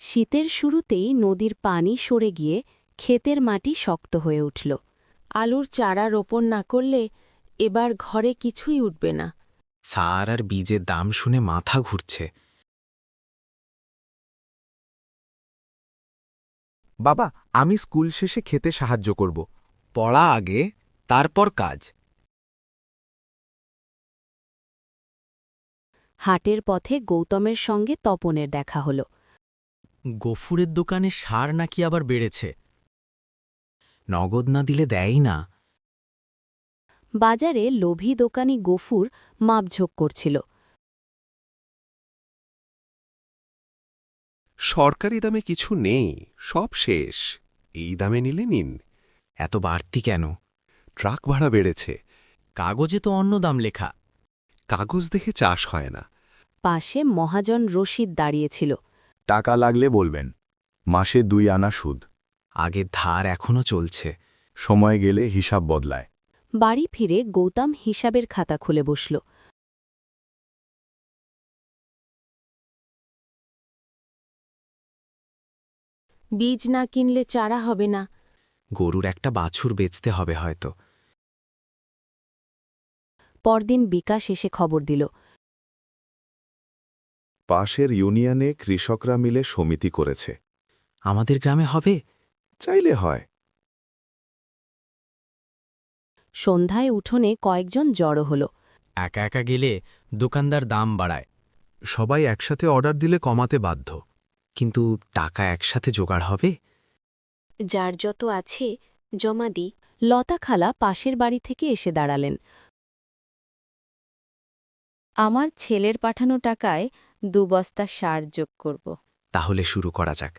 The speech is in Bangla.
শীতের শুরুতেই নদীর পানি সরে গিয়ে ক্ষেতের মাটি শক্ত হয়ে উঠল। আলুর চারা রোপণ না করলে এবার ঘরে কিছুই উঠবে না। সার আর বীজের দাম শুনে মাথা ঘুরছে। বাবা, আমি স্কুল শেষে খেতে সাহায্য করব। পড়া আগে, তারপর কাজ। হাটের পথে গৌতমের সঙ্গে তপনের দেখা হল। গফুরের দোকানে সার নাকি আবার বেড়েছে। নগদ না দিলে দেয়ই না। বাজারে লোভী দোকানি গফুর মাপঝোঁক করছিল। সরকারি দামে কিছু নেই, সব শেষ। এই দামে নিলে নিন। এত বাড়তি কেন? ট্রাক ভাড়া বেড়েছে। কাগজে তো অন্য দাম লেখা। কাগজ দেখে চাষ হয় না। পাশে মহাজন রশিদ দাঁড়িয়েছিল। টাকা লাগলে বলবেন। মাসে 2 আনা সুদ। আগের ধার এখনো চলছে। সময় গেলে হিসাব বদলায়। বাড়ি ফিরে গৌতম হিসাবের খাতা খুলে বসল। বীজ না কিনলে চারা হবে না। গরুর একটা বাছুর বেচতে হবে হয়তো। পরদিন বিকাশ এসে খবর দিল। পাশের ইউনিয়নে কৃষকরা মিলে সমিতি করেছে। আমাদের গ্রামে হবে? চাইলে হয়। সন্ধ্যায় উঠোনে কয়েকজন জড়ো হল। একা একা গেলে দোকানদার দাম বাড়ায়। সবাই একসাথে অর্ডার দিলে কমাতে বাধ্য। কিন্তু টাকা একসাথে জোগাড় হবে? যার যত আছে জমা দি। লতা খালা পাশের বাড়ি থেকে এসে দাঁড়ালেন। আমার ছেলের পাঠানো টাকায় 2 বস্তা সার যোগ করব। তাহলে শুরু করা যাক।